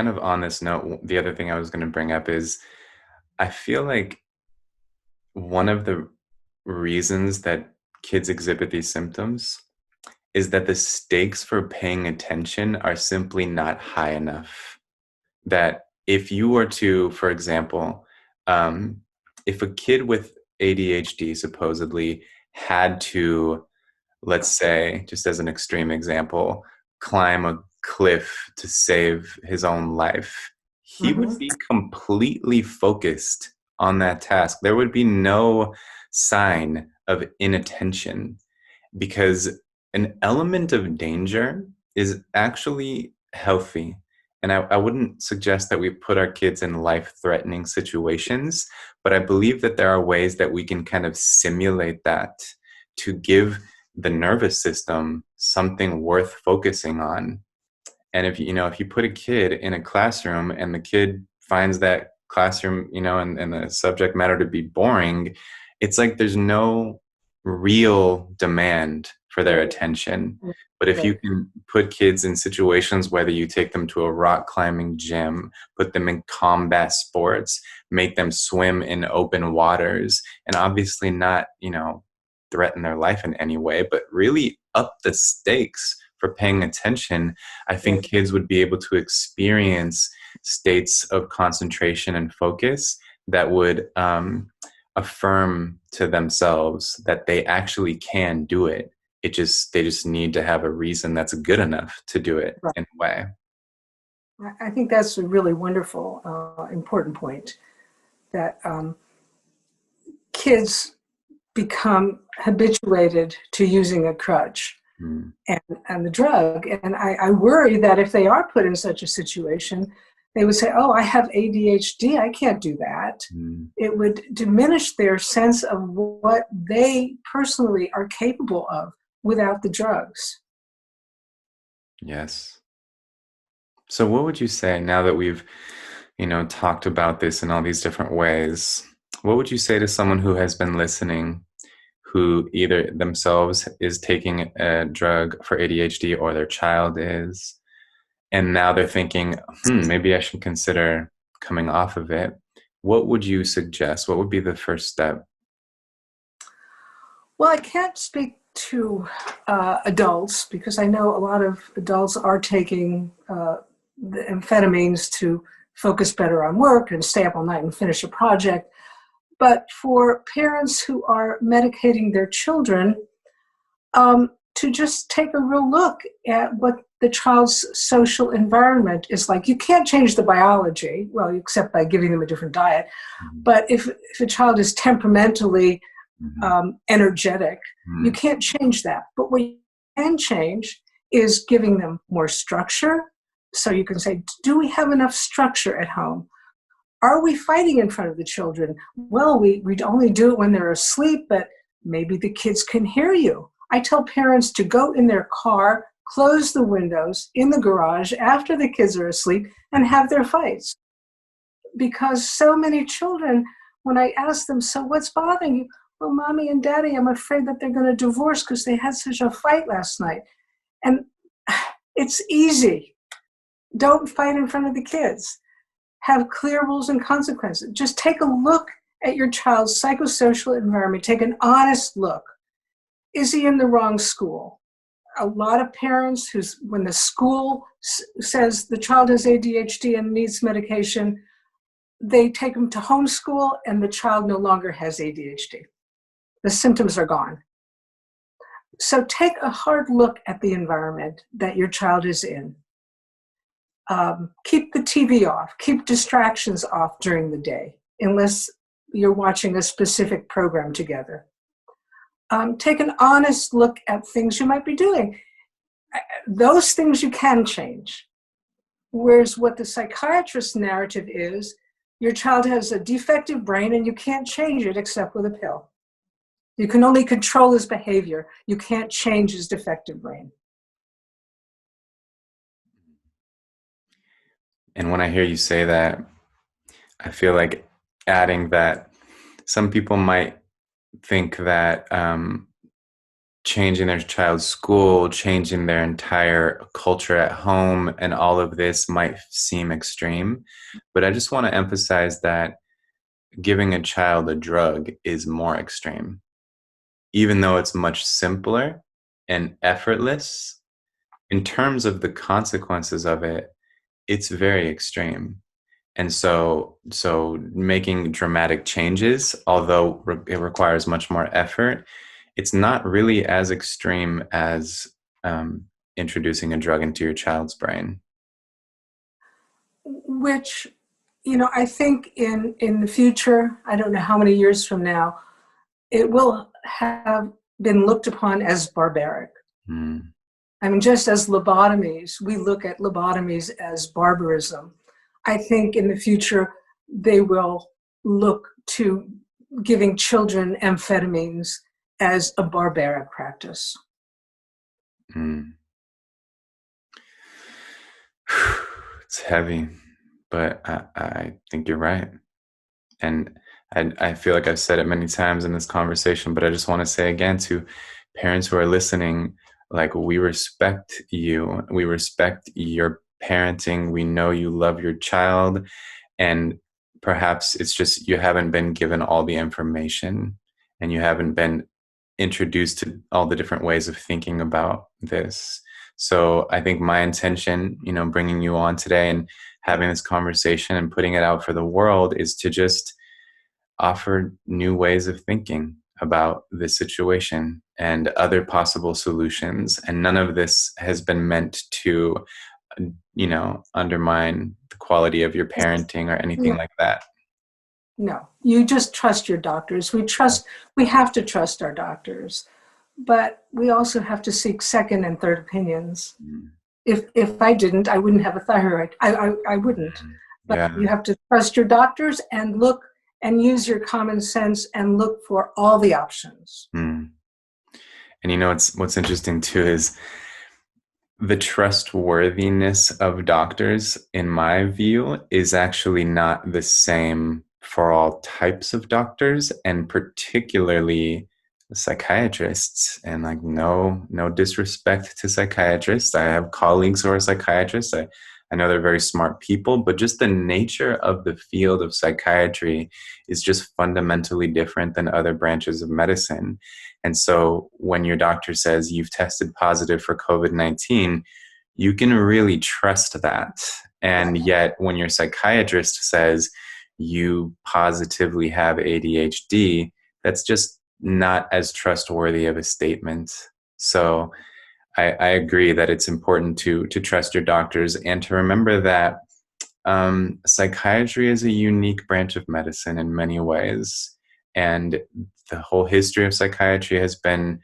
Speaker 1: of on this note, the other thing I was going to bring up is I feel like one of the reasons that kids exhibit these symptoms is that the stakes for paying attention are simply not high enough. That if you were to, for example, if a kid with ADHD supposedly had to, let's say, just as an extreme example, climb a cliff to save his own life, he would be completely focused on that task. There would be no sign of inattention, because an element of danger is actually healthy. And I wouldn't suggest that we put our kids in life-threatening situations, but I believe that there are ways that we can kind of simulate that to give the nervous system something worth focusing on. And if you put a kid in a classroom and the kid finds that classroom, and the subject matter to be boring, it's like there's no real demand for their attention. But if you can put kids in situations, whether you take them to a rock climbing gym, put them in combat sports, make them swim in open waters, and obviously not, threaten their life in any way, but really up the stakes for paying attention, I think kids would be able to experience states of concentration and focus that would affirm to themselves that they actually can do it. They just need to have a reason that's good enough to do it in a way.
Speaker 2: I think that's a really wonderful, important point, that kids become habituated to using a crutch and the drug. And I worry that if they are put in such a situation, they would say, oh, I have ADHD, I can't do that. It would diminish their sense of what they personally are capable of without the drugs.
Speaker 1: Yes. So what would you say, now that we've, talked about this in all these different ways, what would you say to someone who has been listening, who either themselves is taking a drug for ADHD or their child is, and now they're thinking, maybe I should consider coming off of it? What would you suggest? What would be the first step?
Speaker 2: Well, I can't speak to adults, because I know a lot of adults are taking the amphetamines to focus better on work and stay up all night and finish a project. But for parents who are medicating their children, to just take a real look at what the child's social environment is like. You can't change the biology, well, except by giving them a different diet. But if a child is temperamentally energetic, you can't change that. But what you can change is giving them more structure. So you can say, do we have enough structure at home? Are we fighting in front of the children? Well, we only do it when they're asleep, but maybe the kids can hear you. I tell parents to go in their car, close the windows in the garage after the kids are asleep, and have their fights. Because so many children, when I ask them, so what's bothering you? Well, mommy and daddy, I'm afraid that they're going to divorce because they had such a fight last night. And it's easy. Don't fight in front of the kids. Have clear rules and consequences. Just take a look at your child's psychosocial environment. Take an honest look. Is he in the wrong school? A lot of parents when the school says the child has ADHD and needs medication, they take them to homeschool and the child no longer has ADHD. The symptoms are gone. So take a hard look at the environment that your child is in. Keep the TV off. Keep distractions off during the day, unless you're watching a specific program together. Take an honest look at things you might be doing. Those things you can change. Whereas what the psychiatrist's narrative is, your child has a defective brain and you can't change it except with a pill. You can only control his behavior. You can't change his defective brain.
Speaker 1: And when I hear you say that, I feel like adding that some people might think that changing their child's school, changing their entire culture at home, and all of this might seem extreme. But I just want to emphasize that giving a child a drug is more extreme. Even though it's much simpler and effortless, in terms of the consequences of it, it's very extreme. And so making dramatic changes, although it requires much more effort, it's not really as extreme as introducing a drug into your child's brain.
Speaker 2: Which, I think in the future, I don't know how many years from now, it will have been looked upon as barbaric. I mean, just as lobotomies, we look at lobotomies as barbarism. I think in the future, they will look to giving children amphetamines as a barbaric practice.
Speaker 1: It's heavy, but I think you're right. And I feel like I've said it many times in this conversation, but I just want to say again to parents who are listening, like, we respect you. We respect your parenting. We know you love your child. And perhaps it's just you haven't been given all the information and you haven't been introduced to all the different ways of thinking about this. So I think my intention, bringing you on today and having this conversation and putting it out for the world is to just offer new ways of thinking about this situation and other possible solutions. And none of this has been meant to, undermine the quality of your parenting or anything like that.
Speaker 2: No, you just trust your doctors. We have to trust our doctors, but we also have to seek second and third opinions. If I didn't, I wouldn't have a thyroid. I wouldn't. But you have to trust your doctors and look and use your common sense and look for all the options.
Speaker 1: And what's interesting too is the trustworthiness of doctors, in my view, is actually not the same for all types of doctors, and particularly psychiatrists. And like, no disrespect to psychiatrists. I have colleagues who are psychiatrists. I know they're very smart people, but just the nature of the field of psychiatry is just fundamentally different than other branches of medicine. And so when your doctor says you've tested positive for COVID-19, you can really trust that. And yet when your psychiatrist says you positively have ADHD, that's just not as trustworthy of a statement. So I agree that it's important to trust your doctors and to remember that psychiatry is a unique branch of medicine in many ways. And the whole history of psychiatry has been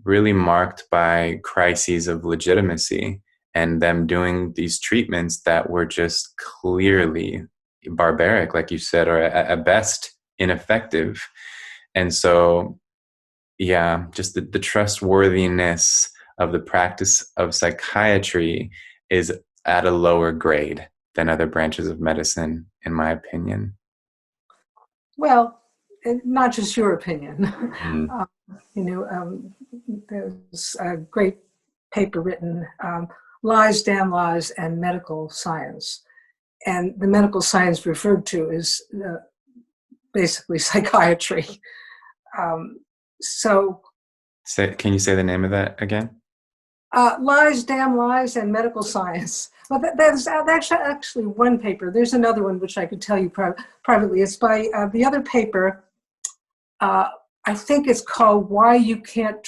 Speaker 1: really marked by crises of legitimacy and them doing these treatments that were just clearly barbaric, like you said, or at best ineffective. And so, yeah, just the trustworthiness of the practice of psychiatry is at a lower grade than other branches of medicine, in my opinion.
Speaker 2: Well, not just your opinion.
Speaker 1: Mm.
Speaker 2: There's a great paper written, Lies, Damn Lies, and Medical Science. And the medical science referred to is basically psychiatry. So,
Speaker 1: Can you say the name of that again?
Speaker 2: Lies, Damn Lies, and Medical Science. Well, that's actually one paper. There's another one which I could tell you privately. It's by the other paper. I think it's called Why You Can't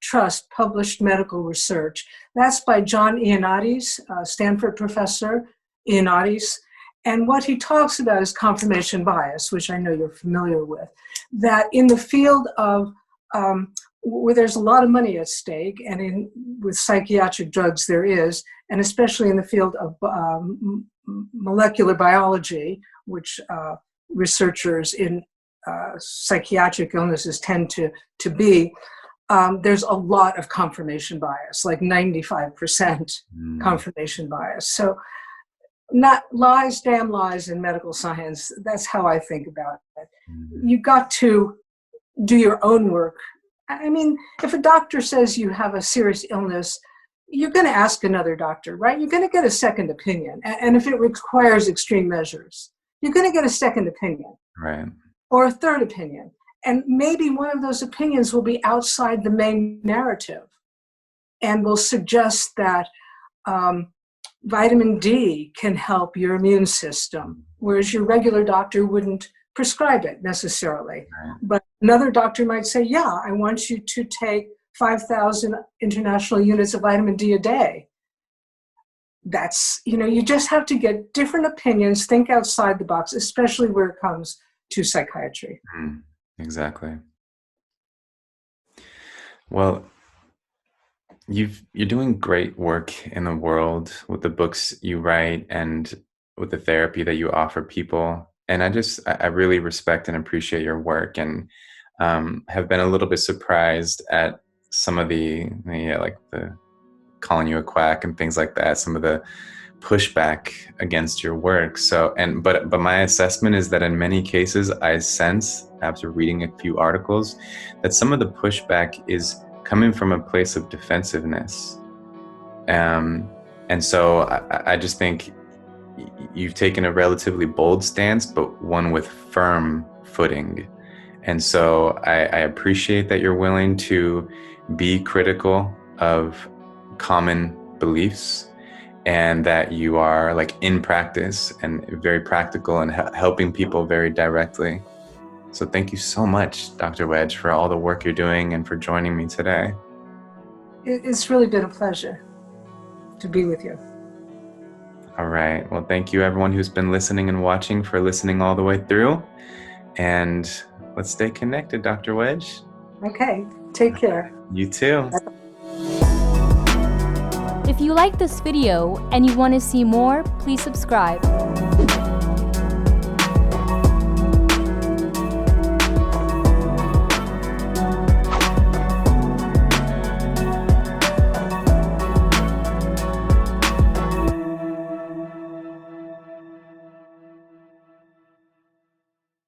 Speaker 2: Trust Published Medical Research. That's by John Ioannidis, Stanford professor Ioannidis. And what he talks about is confirmation bias, which I know you're familiar with. That in the field of where there's a lot of money at stake, and with psychiatric drugs there is, and especially in the field of molecular biology, which researchers in psychiatric illnesses tend to be, there's a lot of confirmation bias, like 95% confirmation bias. So not lies, damn lies in medical science. That's how I think about it. You got to do your own work. I mean, if a doctor says you have a serious illness, you're going to ask another doctor, right? You're going to get a second opinion. And if it requires extreme measures, you're going to get a second opinion.
Speaker 1: Right.
Speaker 2: Or a third opinion. And maybe one of those opinions will be outside the main narrative and will suggest that vitamin D can help your immune system, whereas your regular doctor wouldn't prescribe it necessarily. Right. But another doctor might say, yeah, I want you to take 5,000 international units of vitamin D a day. That's, you just have to get different opinions, think outside the box, especially where it comes to psychiatry.
Speaker 1: Exactly. Well, you're doing great work in the world with the books you write and with the therapy that you offer people. And I really respect and appreciate your work, and have been a little bit surprised at some of like the calling you a quack and things like that, some of the pushback against your work. So, but my assessment is that in many cases, I sense, after reading a few articles, that some of the pushback is coming from a place of defensiveness. And so I just think you've taken a relatively bold stance, but one with firm footing. And so I appreciate that you're willing to be critical of common beliefs, and that you are like in practice and very practical and helping people very directly. So thank you so much, Dr. Wedge, for all the work you're doing and for joining me today.
Speaker 2: It's really been a pleasure to be with you.
Speaker 1: All right. Well, thank you everyone who's been listening and watching for listening all the way through. And let's stay connected, Dr. Wedge.
Speaker 2: Okay. Take care.
Speaker 1: You too.
Speaker 3: If you like this video and you want to see more, please subscribe.